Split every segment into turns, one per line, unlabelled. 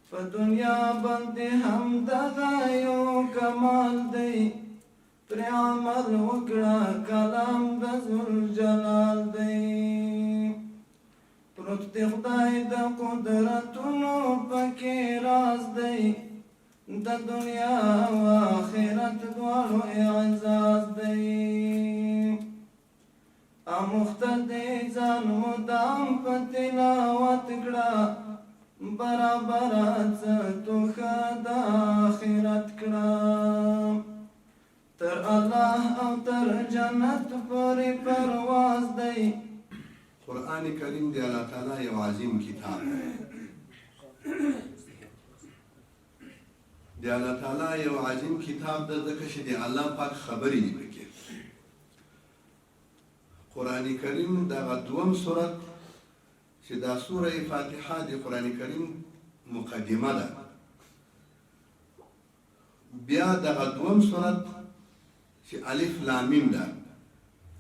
په دنیا باندې هم دغه یو کمال دی پر عمل وکړه کلام د ذوالجلال دی پروت دی خدای د قدرتونو پکې راز دی د دنیا او آخرت دواړو اعزاز دی اموخته دی ځان مدام په تلاوت کړه برابر څه توښه د آخرت کړه تر الله او تر جنت پورې پرواز دی
قرآن کریم دی اللہ تعالی یو عظیم کتاب دی اللہ تعالی یو عظیم کتاب ده ځکه چې دی الله پاک خبرې دي پکې قرآن کریم دغه دوم سورت چې دا سوره فاتحه د قرآن کریم مقدمه ده بیا دغه دوم سورت چې الف لام میم ده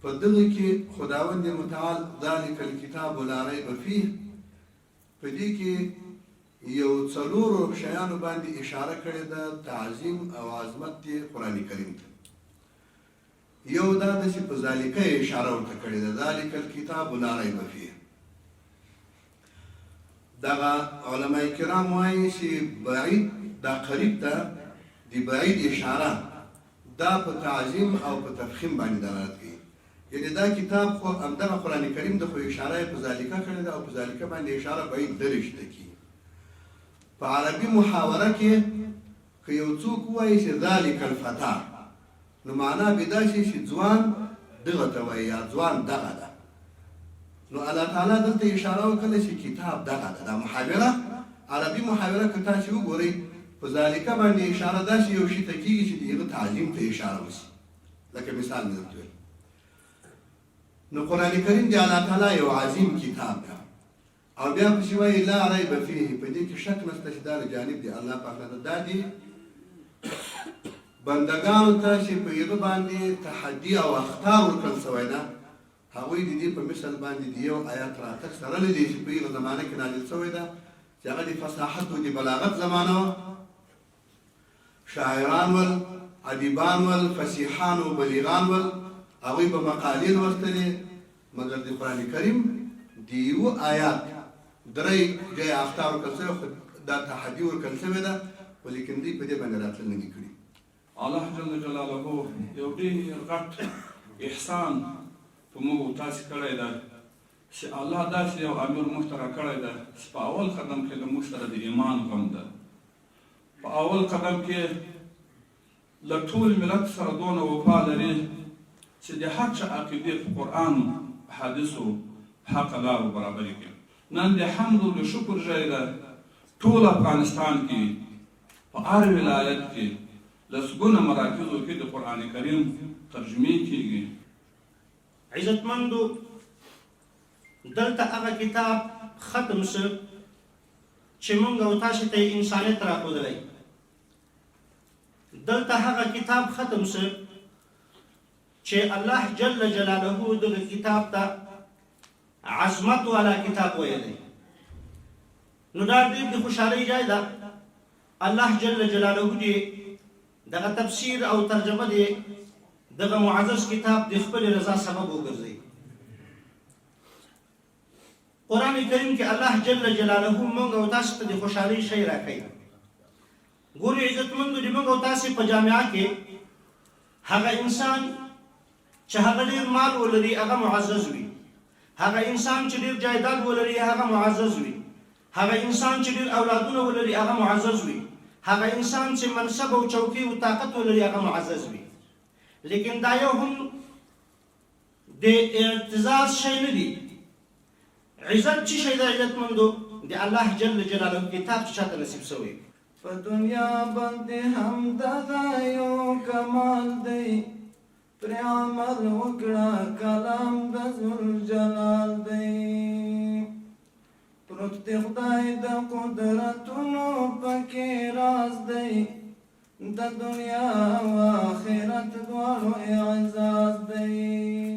په دغه کې خداوند متعال ذلک الکتاب لا ریب فیه په دې کې یو څلورو شیانو باندې اشاره کړې ده تعظیم او عظمت دی قرآن کریم ته یو دا د چې په ذالکه اشاره ورته کړې ده ذلک الکتاب لا ریب فیه دغه علماء کرام وایي چې بعید دا قریب ته دی بعید اشاره دا په تعظیم او په تفخیم باندې دلالت کوي یعنی دا کتاب خو همدغه قرآن کریم د خو اشاره په ذالکه کړې ده او په ذالکه باندې اشاره بعید لرې شته کی په عربي محاوره کې که یو څوک وایي چې ذالک الفتى نو معنا به دا شي چې ځوان دغه ته وایي یا ځوان دغه ده نو الله تعالی دلته اشاره وکړه چې کتاب دغه ده دا محاوره عربي محاوره که تاسو وګورئ په ذالکه باندې اشاره دا چې یو شي ته کېږي چې دغه تعظیم ته اشاره وشي لکه مثال مې درته نو قرآن کریم دی الله تعالی یو عظیم کتاب ده او بیا پسې وایي لا ریب فیه په دې کې شک نشته چې دا له جانب دی الله پاک نه دا دي بندګانو ته چې په یوه باندې تحدي او اخطار ورکړل شوی ده هغوی د دې په مثل باندې د یو آیات راتګ سره دي چې په یوه زمانه کې نازل شوی ده چې هغه د فصاحت او د بلاغت زمانه وه شاعران ول ادیبان ول فصیحان او بلیغان ول هغوی به مقالې لوستلې مګر د قرآن کریم د یو آیات درې ځای اخطار ورکړل شوی دا تحدي ورکړل شوی ده خو لیکن دوی په دې باندې راتلل نه دي کړي
الله جل جلاله یو ډېر غټ احسان په موږ تاسې کړی ده چې الله داسې یو امیر موږ ته راکړی ده چې په اول قدم کې له موږ سره د ایمان غم ده په اول قدم کې له ټول ملت سره دونه وفا لري چې د هر چا عقیدې په قرآن حدیثو حق لارو برابرې کړي نن د حمد او د شکر ځای ده ټول افغانستان کې په هر ولایت کې لسګونه مراکزو کې د قرآن کریم ترجمې کېږي
عزتمندو دلته هغه کتاب ختم شو چې موږ او تاسو ته انسانیت راښودلی دلته هغه کتاب ختم شو چې الله جل جلاله دغه کتاب ته عظمت والا کتاب ویلی نو دا ډېر د خوشحالۍ ځای ده الله جل جلاله دې دغه تفسیر او ترجمه دې دغه معزز کتاب د خپل رضا سبب وګرځي قرآن کریم کې الله جل جلاله موږ او تاسو ته د خوشحالۍ شی راکوي ګورې عزتمندو د موږ او تاسو په جامعه کې هغه انسان چې هغه ډېر مال ولري هغه معزز وي هغه انسان چې ډېر جایداد ولري هغه معزز وي هغه انسان چې ډېر اولادونه ولري هغه معزز وي هغه انسان چې منصب او چوکۍ او طاقت ولري هغه معزز وي لیکن دا یو هم د اعتزاز شی نه دی عزت چې شی د عزتمندو د الله جل جلاله کتاب چې چاته نصیب شوی
په دنیا باندې هم دغه یو کمال دی پر عمل وکړه کلام د ذوالجلال دی پروت دی خدای د قدرتونو پکې راز دی د دنیا او آخرت دواړو اعزاز دی